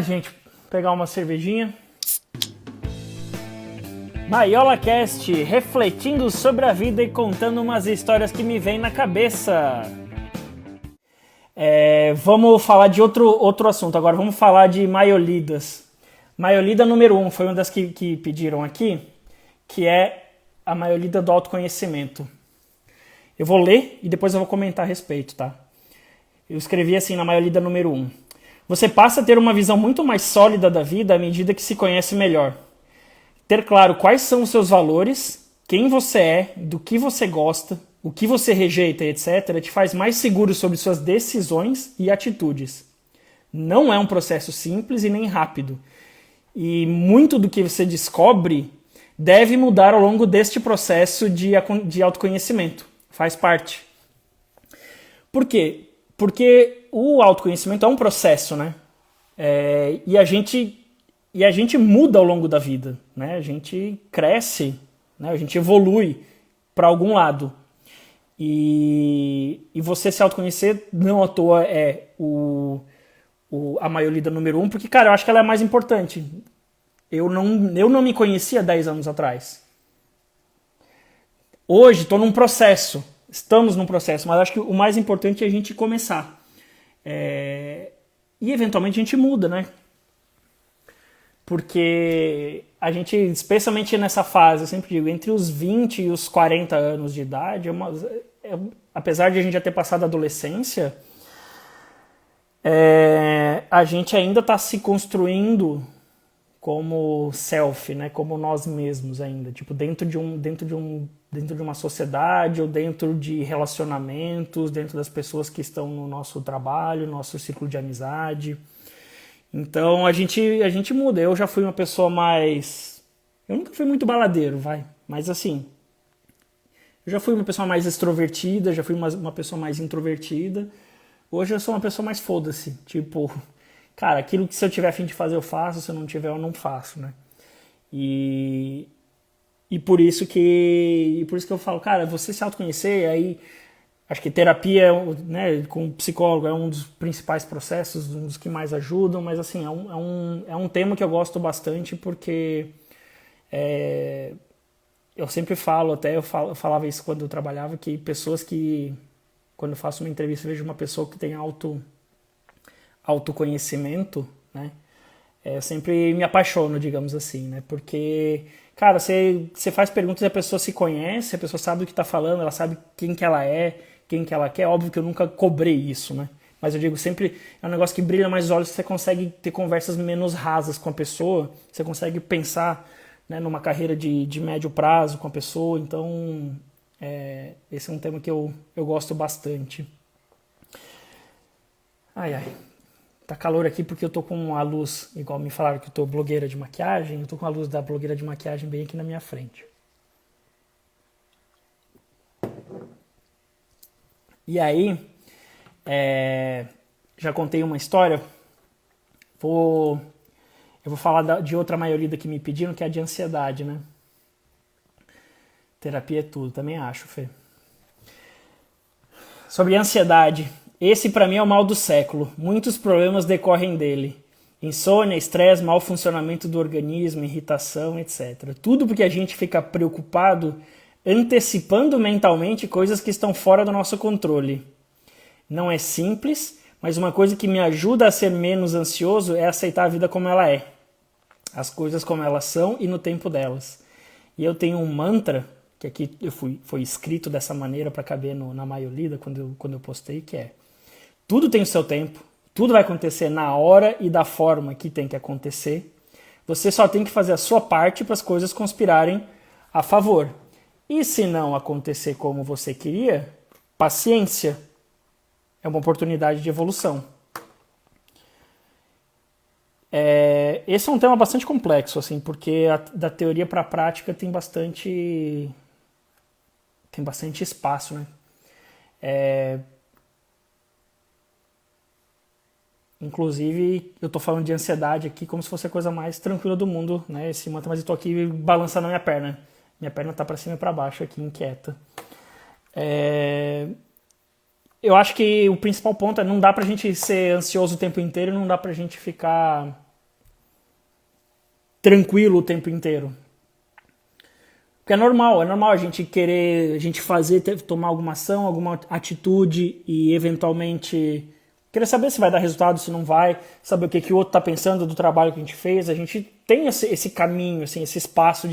Gente, pegar uma cervejinha. MaiolaCast, refletindo sobre a vida e contando umas histórias que me vêm na cabeça. Vamos falar de outro assunto agora, vamos falar de maiolidas. Maiolida número 1 foi uma das que pediram aqui, que é a maiolida do autoconhecimento. Eu vou ler e depois eu vou comentar a respeito, tá? Eu escrevi assim na maiolida número 1. Você passa a ter uma visão muito mais sólida da vida à medida que se conhece melhor. Ter claro quais são os seus valores, quem você é, do que você gosta, o que você rejeita, etc., te faz mais seguro sobre suas decisões e atitudes. Não é um processo simples e nem rápido. E muito do que você descobre deve mudar ao longo deste processo de autoconhecimento. Faz parte. Por quê? Porque o autoconhecimento é um processo, né? E a gente muda ao longo da vida, né? A gente cresce, né? A gente evolui para algum lado. E você se autoconhecer não à toa é a maiolida número 1, porque, cara, eu acho que ela é a mais importante. Eu não me conhecia 10 anos atrás. Hoje estou num processo, estamos num processo, mas acho que o mais importante é a gente começar. E eventualmente a gente muda, né? Porque a gente, especialmente nessa fase, eu sempre digo, entre os 20 e os 40 anos de idade, apesar de a gente já ter passado a adolescência, a gente ainda está se construindo como self, né? Como nós mesmos ainda, tipo, dentro de uma sociedade ou dentro de relacionamentos, dentro das pessoas que estão no nosso trabalho, no nosso círculo de amizade. Então a gente muda. Eu já fui uma pessoa mais... Eu nunca fui muito baladeiro, mas assim... Eu já fui uma pessoa mais extrovertida, já fui uma pessoa mais introvertida. Hoje eu sou uma pessoa mais foda-se. Tipo, cara, aquilo que se eu tiver a fim de fazer eu faço, se eu não tiver eu não faço, né? E por isso que eu falo, cara, você se autoconhecer, aí... Acho que terapia, né, com psicólogo é um dos principais processos, um dos que mais ajudam, mas assim, é um tema que eu gosto bastante porque eu sempre falo, eu falava isso quando eu trabalhava, que pessoas que, quando eu faço uma entrevista, vejo uma pessoa que tem autoconhecimento, né, eu sempre me apaixono, digamos assim, né, porque, cara, você faz perguntas e a pessoa se conhece, a pessoa sabe o que está falando, ela sabe quem que ela é, quem que ela quer. Óbvio que eu nunca cobrei isso, né? Mas eu digo sempre, é um negócio que brilha mais os olhos, você consegue ter conversas menos rasas com a pessoa, você consegue pensar, né, numa carreira de médio prazo com a pessoa, então esse é um tema que eu gosto bastante. Tá calor aqui porque eu tô com a luz, igual me falaram que eu tô blogueira de maquiagem, eu tô com a luz da blogueira de maquiagem bem aqui na minha frente. E aí, já contei uma história, eu vou falar de outra maiolida que me pediram, que é a de ansiedade, né? Terapia é tudo, também acho, Fê. Sobre ansiedade, esse pra mim é o mal do século, muitos problemas decorrem dele. Insônia, estresse, mau funcionamento do organismo, irritação, etc. Tudo porque a gente fica preocupado antecipando mentalmente coisas que estão fora do nosso controle. Não é simples, mas uma coisa que me ajuda a ser menos ansioso é aceitar a vida como ela é. As coisas como elas são e no tempo delas. E eu tenho um mantra, que aqui foi escrito dessa maneira para caber na maiolida, quando eu postei, que é: tudo tem o seu tempo, tudo vai acontecer na hora e da forma que tem que acontecer. Você só tem que fazer a sua parte para as coisas conspirarem a favor. E se não acontecer como você queria, paciência. É uma oportunidade de evolução. Esse é um tema bastante complexo, assim, porque da teoria para a prática tem bastante espaço, né? Inclusive, eu tô falando de ansiedade aqui como se fosse a coisa mais tranquila do mundo, né? Esse mantra, mas eu tô aqui balançando a minha perna. Minha perna tá para cima e para baixo aqui, inquieta. eu acho que o principal ponto é não dá pra gente ser ansioso o tempo inteiro, não dá pra gente ficar tranquilo o tempo inteiro. Porque é normal a gente querer, a gente fazer, tomar alguma ação, alguma atitude e eventualmente querer saber se vai dar resultado, se não vai, saber o que o outro está pensando do trabalho que a gente fez. A gente tem esse caminho, assim, esse espaço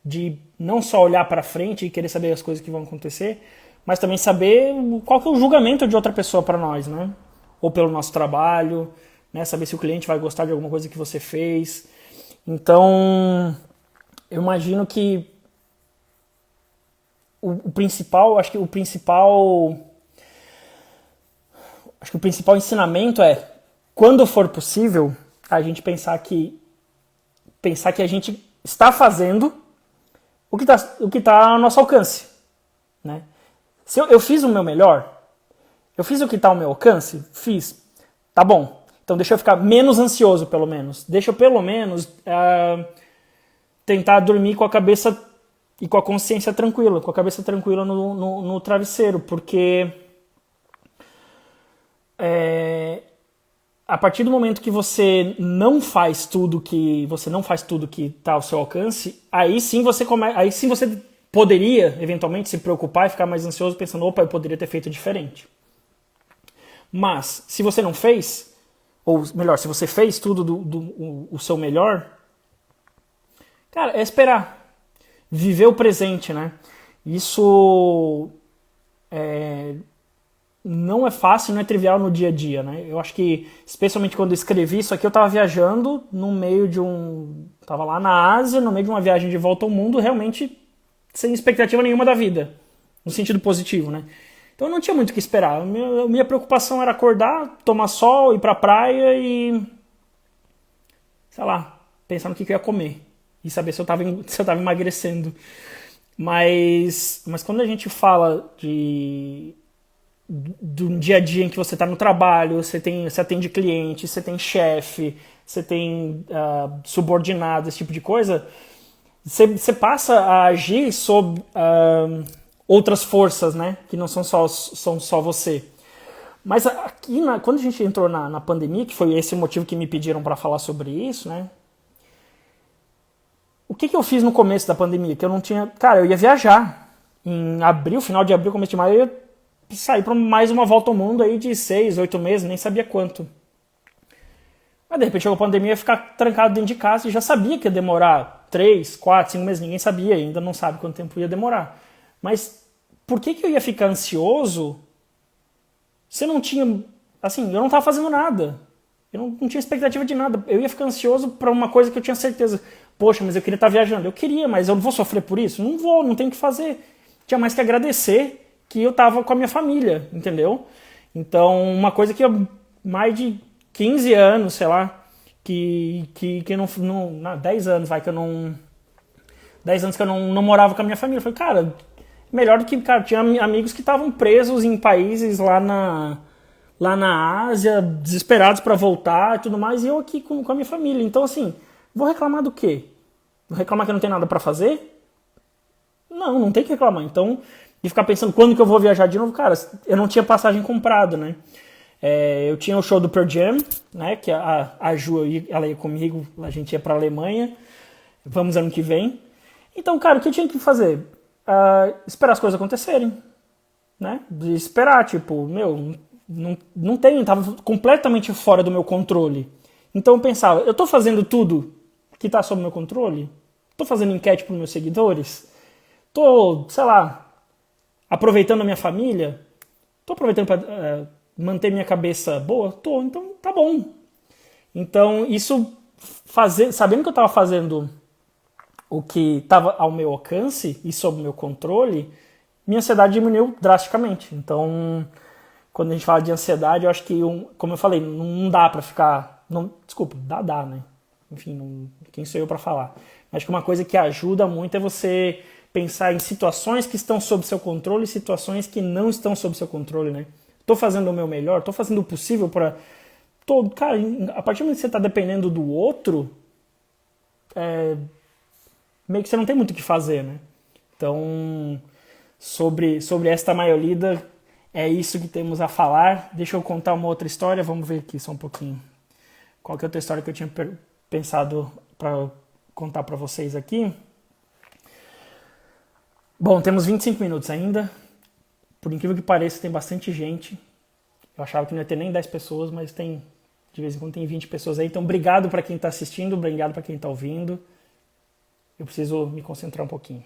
de não só olhar para frente e querer saber as coisas que vão acontecer, mas também saber qual que é o julgamento de outra pessoa para nós, né? Ou pelo nosso trabalho, né? Saber se o cliente vai gostar de alguma coisa que você fez. Então, eu imagino que o principal, acho que o principal ensinamento é, quando for possível, a gente pensar que a gente está fazendo o que tá ao nosso alcance, né? Se eu fiz o meu melhor, eu fiz o que está ao meu alcance, fiz, tá bom. Então deixa eu ficar menos ansioso, pelo menos. Deixa eu pelo menos tentar dormir com a cabeça e com a consciência tranquila, com a cabeça tranquila no travesseiro, porque a partir do momento que você não faz tudo que está ao seu alcance, aí sim você poderia eventualmente se preocupar e ficar mais ansioso pensando, opa, eu poderia ter feito diferente. Mas se você não fez, ou melhor, se você fez tudo o seu melhor, cara, é esperar. Viver o presente, né? Isso não é fácil, não é trivial no dia a dia, né? Eu acho que, especialmente quando eu escrevi isso aqui, eu estava viajando no meio de Tava lá na Ásia, no meio de uma viagem de volta ao mundo, realmente sem expectativa nenhuma da vida. No sentido positivo, né? Então eu não tinha muito o que esperar. Minha preocupação era acordar, tomar sol, ir pra praia e... sei lá, pensar no que eu ia comer. E saber se eu tava emagrecendo. Mas quando a gente fala do dia a dia em que você está no trabalho, você atende cliente, você tem chefe, você tem subordinado, esse tipo de coisa, você passa a agir sob outras forças, né? Que não são só você. Mas aqui, quando a gente entrou na pandemia, que foi esse o motivo que me pediram para falar sobre isso, né? O que eu fiz no começo da pandemia? Que eu não tinha... Cara, eu ia viajar. Em abril, final de abril, começo de maio, eu ia sair para mais uma volta ao mundo aí de 6, 8 meses, nem sabia quanto. Mas de repente chegou a pandemia, eu ia ficar trancado dentro de casa e já sabia que ia demorar 3, 4, 5 meses. Ninguém sabia, ainda não sabe quanto tempo ia demorar. Mas por que eu ia ficar ansioso se eu não tinha... Assim, eu não estava fazendo nada. Eu não tinha expectativa de nada. Eu ia ficar ansioso para uma coisa que eu tinha certeza. Poxa, mas eu queria estar viajando. Eu queria, mas eu não vou sofrer por isso? Não vou, não tenho o que fazer. Tinha mais que agradecer que eu estava com a minha família, entendeu? Então, uma coisa que eu, mais de 15 anos, sei lá, que não 10 anos, vai, que eu não... 10 anos que eu não morava com a minha família. Eu falei, cara, melhor do que... Cara, tinha amigos que estavam presos em países lá na Ásia, desesperados para voltar e tudo mais, e eu aqui com a minha família. Então, assim, vou reclamar do quê? Vou reclamar que eu não tenho nada para fazer? Não tem que reclamar. Então, e ficar pensando quando que eu vou viajar de novo, cara, eu não tinha passagem comprada, né? Eu tinha o show do Pearl Jam, né? Que a Ju, ela ia comigo, a gente ia pra Alemanha, vamos ano que vem. Então, cara, o que eu tinha que fazer? Esperar as coisas acontecerem, né? De esperar, tipo, não tem, tava completamente fora do meu controle. Então eu pensava, eu tô fazendo tudo que tá sob meu controle? Tô fazendo enquete pros meus seguidores? Tô, sei lá, aproveitando a minha família? Tô aproveitando para manter minha cabeça boa? Tô, então tá bom. Então isso, sabendo que eu tava fazendo o que estava ao meu alcance e sob meu controle, minha ansiedade diminuiu drasticamente. Então, quando a gente fala de ansiedade, eu acho que, como eu falei, não dá pra ficar... Desculpa, dá, né? Enfim, quem sou eu pra falar? Acho que uma coisa que ajuda muito é você pensar em situações que estão sob seu controle e situações que não estão sob seu controle, né? Tô fazendo o meu melhor, tô fazendo o possível pra... Cara, a partir do momento que você tá dependendo do outro, meio que você não tem muito o que fazer, né? Então, sobre esta Maiolida, É isso que temos a falar. Deixa eu contar uma outra história. Vamos ver aqui só um pouquinho. Qual que é outra história que eu tinha pensado para contar para vocês aqui? Bom, temos 25 minutos ainda. Por incrível que pareça, tem bastante gente. Eu achava que não ia ter nem 10 pessoas, mas tem, de vez em quando tem 20 pessoas aí. Então, obrigado para quem está assistindo, obrigado para quem está ouvindo. Eu preciso me concentrar um pouquinho.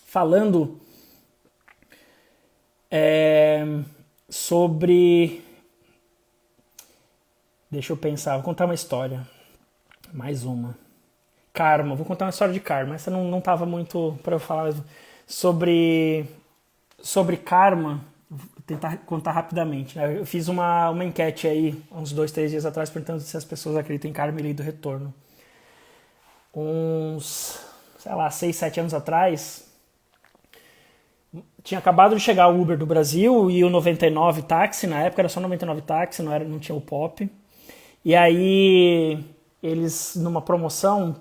Falando sobre... Deixa eu pensar, vou contar uma história. Mais uma. Karma, vou contar uma história de karma. Essa não tava muito para eu falar sobre karma. Vou tentar contar rapidamente, né? Eu fiz uma enquete aí, uns 2, 3 dias atrás, perguntando se as pessoas acreditam em karma e lei do retorno. Uns, sei lá, 6, 7 anos atrás, tinha acabado de chegar o Uber do Brasil e o 99 táxi, na época era só 99 táxi, não tinha o Pop. E aí, eles, numa promoção,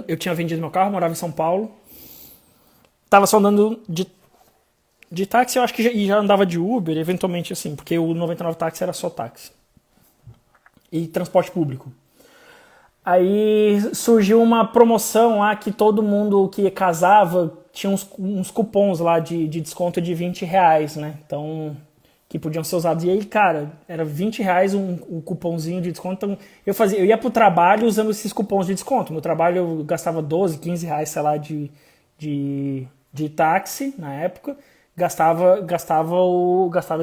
eu tinha vendido meu carro, morava em São Paulo, tava só andando de táxi, eu acho que já andava de Uber, eventualmente assim, porque o 99 táxi era só táxi. E transporte público. Aí surgiu uma promoção lá que todo mundo que casava tinha uns cupons lá de desconto de R$20, né? Então, que podiam ser usados. E aí, cara, era R$20 um cupomzinho de desconto. Então, eu ia pro trabalho usando esses cupons de desconto. No trabalho eu gastava R$12, R$15, sei lá, de táxi na época. Gastava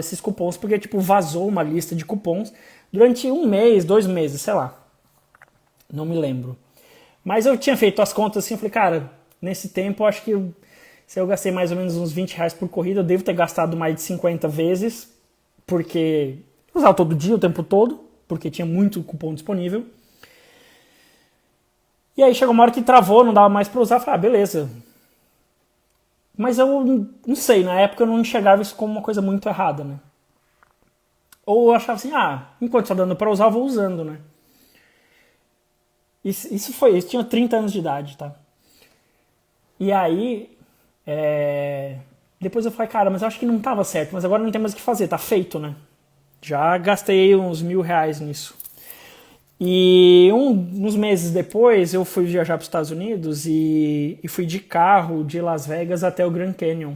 esses cupons porque, tipo, vazou uma lista de cupons durante 1 mês, 2 meses, sei lá. Não me lembro. Mas eu tinha feito as contas assim, eu falei, cara, nesse tempo eu acho que se eu gastei mais ou menos uns R$20 por corrida, eu devo ter gastado mais de 50 vezes, porque eu usava todo dia, o tempo todo, porque tinha muito cupom disponível. E aí chegou uma hora que travou, não dava mais pra usar, eu falei, beleza. Mas eu não sei, na época eu não enxergava isso como uma coisa muito errada, né? Ou eu achava assim, enquanto está dando pra usar, eu vou usando, né? Isso tinha 30 anos de idade, tá? E aí, depois eu falei, cara, mas eu acho que não tava certo, mas agora não tem mais o que fazer, tá feito, né? Já gastei uns R$1.000 nisso. E uns meses depois eu fui viajar para os Estados Unidos e fui de carro de Las Vegas até o Grand Canyon,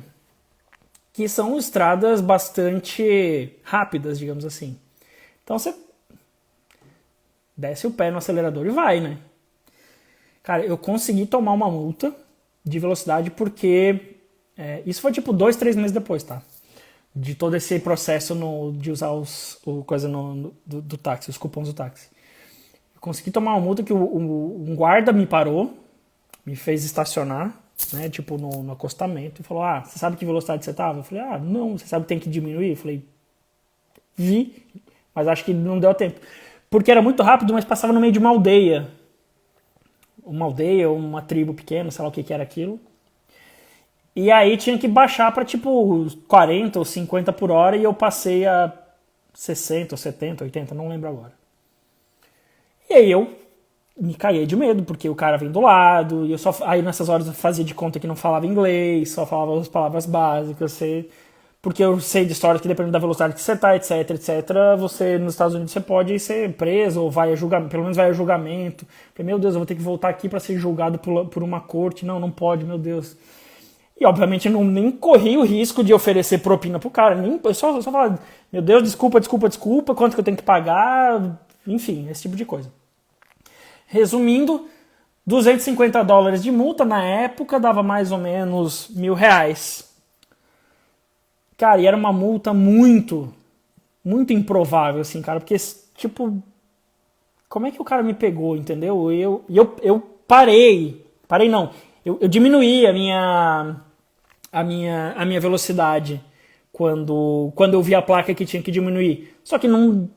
que são estradas bastante rápidas, digamos assim. Então você desce o pé no acelerador e vai, né? Cara, eu consegui tomar uma multa de velocidade porque... isso foi tipo 2, 3 meses depois, tá? De todo esse processo de usar do táxi, os cupons do táxi. Eu consegui tomar uma multa que um guarda me parou, me fez estacionar, né? Tipo no acostamento, e falou, você sabe que velocidade você tava? Eu falei, não, você sabe que tem que diminuir? Eu falei, vi, mas acho que não deu tempo. Porque era muito rápido, mas passava no meio de uma aldeia. Uma tribo pequena, sei lá o que era aquilo. E aí tinha que baixar para tipo 40 ou 50 por hora e eu passei a 60 ou 70, 80, não lembro agora. E aí eu me caí de medo, porque o cara vem do lado, e aí nessas horas eu fazia de conta que não falava inglês, só falava as palavras básicas, porque eu sei de história que dependendo da velocidade que você tá, etc, etc, você nos Estados Unidos você pode ser preso ou vai a julgamento, pelo menos vai a julgamento. Falei, meu Deus, eu vou ter que voltar aqui para ser julgado por uma corte. Não pode, meu Deus. E obviamente eu nem corri o risco de oferecer propina pro cara, eu só falava, meu Deus, desculpa, quanto que eu tenho que pagar, enfim, esse tipo de coisa. Resumindo, $250 de multa na época dava mais ou menos R$1.000. Cara, e era uma multa muito, muito improvável, assim, cara, porque, tipo, como é que o cara me pegou, entendeu? Eu parei não, eu diminuí a minha velocidade quando eu vi a placa que tinha que diminuir, só que não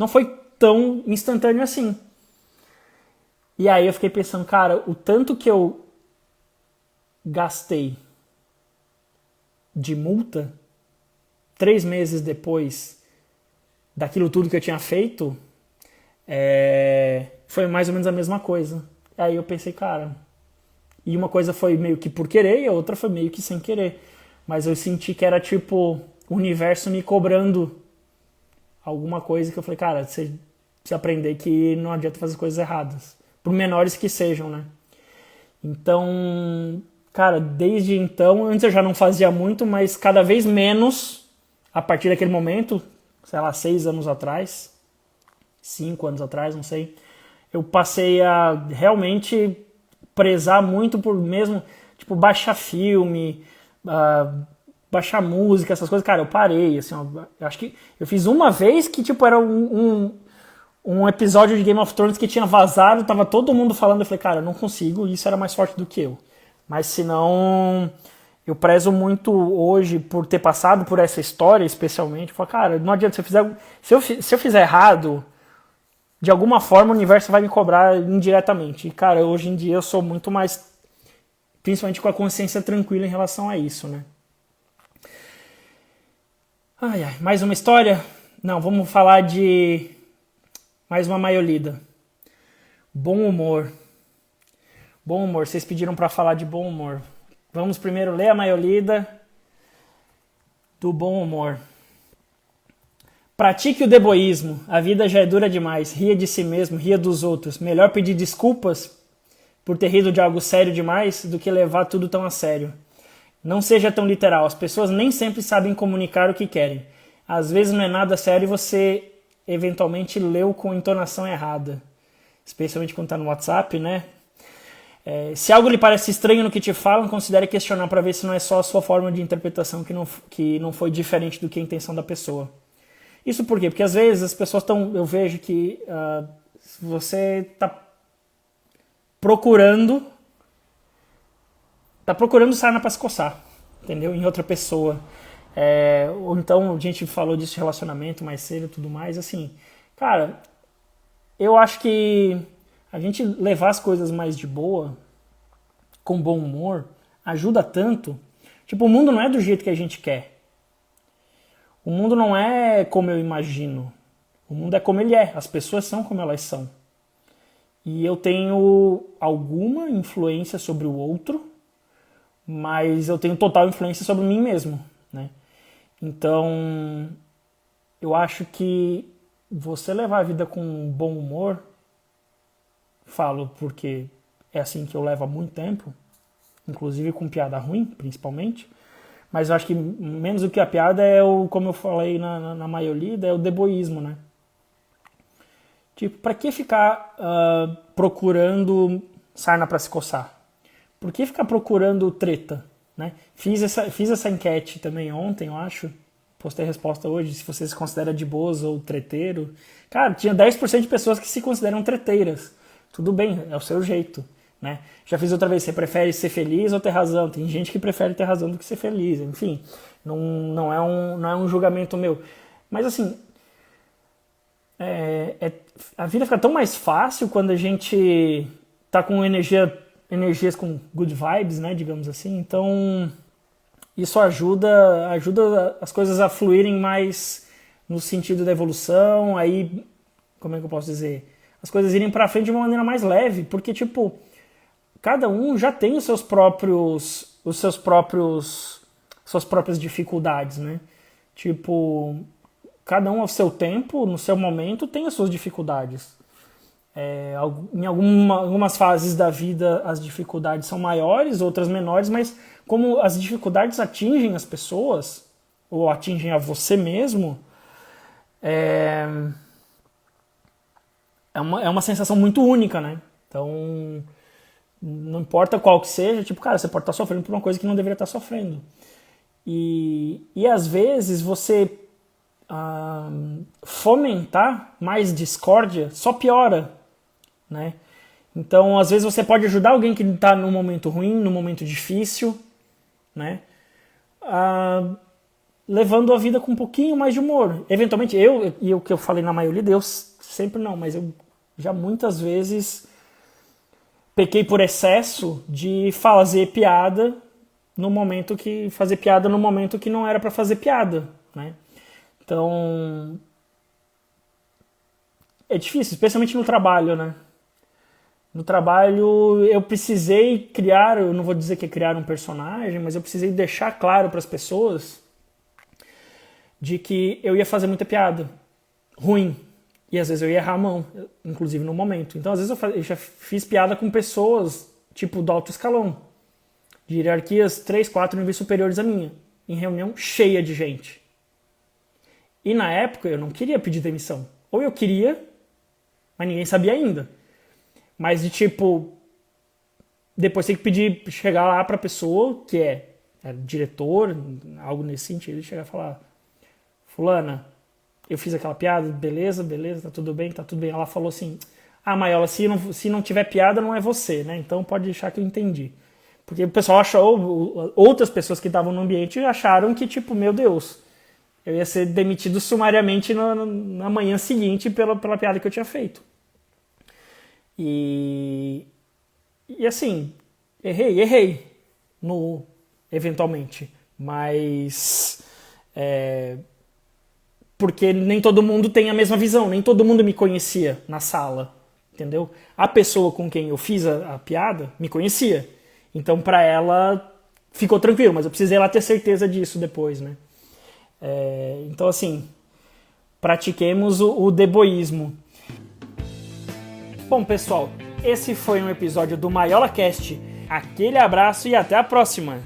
foi tão instantâneo assim. E aí eu fiquei pensando, cara, o tanto que eu gastei de multa 3 meses depois daquilo tudo que eu tinha feito, foi mais ou menos a mesma coisa. Aí eu pensei, cara, e uma coisa foi meio que por querer e a outra foi meio que sem querer. Mas eu senti que era tipo o universo me cobrando alguma coisa que eu falei, cara, você precisa aprender que não adianta fazer coisas erradas. Por menores que sejam, né? Então, cara, desde então, antes eu já não fazia muito, mas cada vez menos, a partir daquele momento, sei lá, 6 anos atrás, 5 anos atrás, não sei, eu passei a realmente prezar muito por mesmo, tipo, baixar filme, baixar música, essas coisas. Cara, eu parei, assim, ó, eu acho que eu fiz uma vez que, tipo, era um episódio de Game of Thrones que tinha vazado, tava todo mundo falando, eu falei, cara, eu não consigo, isso era mais forte do que eu. Mas se não, eu prezo muito hoje por ter passado por essa história, especialmente. Eu falo, cara, não adianta, se eu fizer errado, de alguma forma o universo vai me cobrar indiretamente. E, cara, hoje em dia eu sou muito mais, principalmente com a consciência tranquila em relação a isso, né? Ai, ai, mais uma história? Não, vamos falar de mais uma maiolida. Bom humor. Bom humor, vocês pediram para falar de bom humor. Vamos primeiro ler a maiolida do bom humor. Pratique o deboísmo, a vida já é dura demais. Ria de si mesmo, ria dos outros. Melhor pedir desculpas por ter rido de algo sério demais do que levar tudo tão a sério. Não seja tão literal, as pessoas nem sempre sabem comunicar o que querem. Às vezes não é nada sério e você eventualmente leu com entonação errada. Especialmente quando está no WhatsApp, né? Se algo lhe parece estranho no que te falam, considere questionar para ver se não é só a sua forma de interpretação que não foi diferente do que a intenção da pessoa. Isso por quê? Porque às vezes as pessoas estão... Eu vejo que você está procurando sarna para se coçar, entendeu? Em outra pessoa. Ou então, a gente falou disso de relacionamento mais cedo e tudo mais. Assim, cara, eu acho que a gente levar as coisas mais de boa, com bom humor, ajuda tanto. Tipo, o mundo não é do jeito que a gente quer. O mundo não é como eu imagino. O mundo é como ele é. As pessoas são como elas são. E eu tenho alguma influência sobre o outro, mas eu tenho total influência sobre mim mesmo, né? Então, eu acho que você levar a vida com bom humor, falo porque é assim que eu levo há muito tempo, inclusive com piada ruim, principalmente, mas eu acho que menos do que a piada é como eu falei na maioria, é o deboísmo, né? Tipo, pra que ficar procurando sarna pra se coçar? Por que ficar procurando treta? Né? Fiz essa enquete também ontem, eu acho. Postei a resposta hoje, se você se considera de boas ou treteiro. Cara, tinha 10% de pessoas que se consideram treteiras. Tudo bem, é o seu jeito. Né? Já fiz outra vez, você prefere ser feliz ou ter razão? Tem gente que prefere ter razão do que ser feliz. Enfim, não é um julgamento meu. Mas assim, a vida fica tão mais fácil quando a gente tá com energias com good vibes, né, digamos assim. Então, isso ajuda as coisas a fluírem mais no sentido da evolução. Aí, como é que eu posso dizer? As coisas irem pra frente de uma maneira mais leve, porque, tipo, cada um já tem suas próprias dificuldades, né? Tipo, cada um ao seu tempo, no seu momento, tem as suas dificuldades. Em algumas fases da vida as dificuldades são maiores, outras menores, mas como as dificuldades atingem as pessoas, ou atingem a você mesmo, é uma sensação muito única, né? Então, não importa qual que seja, tipo, cara, você pode estar sofrendo por uma coisa que não deveria estar sofrendo. E às vezes você fomentar mais discórdia só piora, né? Então, às vezes você pode ajudar alguém que está num momento ruim, num momento difícil, né? Levando a vida com um pouquinho mais de humor. Eventualmente, e o que eu falei na maioria, eu sempre não, mas eu já muitas vezes pequei por excesso de fazer piada no momento que não era para fazer piada, né? Então, é difícil, especialmente no trabalho, né? No trabalho eu precisei criar, eu não vou dizer que é criar um personagem, mas eu precisei deixar claro para as pessoas de que eu ia fazer muita piada ruim. E às vezes eu ia errar a mão, inclusive no momento. Então às vezes eu já fiz piada com pessoas tipo do alto escalão, de hierarquias 3, 4 níveis superiores à minha, em reunião cheia de gente. E na época eu não queria pedir demissão. Ou eu queria, mas ninguém sabia ainda. Mas de tipo, depois tem que pedir, chegar lá pra pessoa, que é diretor, algo nesse sentido, e chegar e falar: fulana, eu fiz aquela piada, beleza, tá tudo bem. Ela falou assim: ah, Maiola, se não tiver piada não é você, né? Então pode deixar que eu entendi. Porque o pessoal achou, outras pessoas que estavam no ambiente acharam que tipo, meu Deus, eu ia ser demitido sumariamente na manhã seguinte pela piada que eu tinha feito. E assim, errei eventualmente, mas porque nem todo mundo tem a mesma visão, nem todo mundo me conhecia na sala, entendeu? A pessoa com quem eu fiz a piada me conhecia, então pra ela ficou tranquilo, mas eu precisei lá ter certeza disso depois, né? Então assim, pratiquemos o deboísmo. Bom, pessoal, esse foi um episódio do MaiolaCast. Aquele abraço e até a próxima!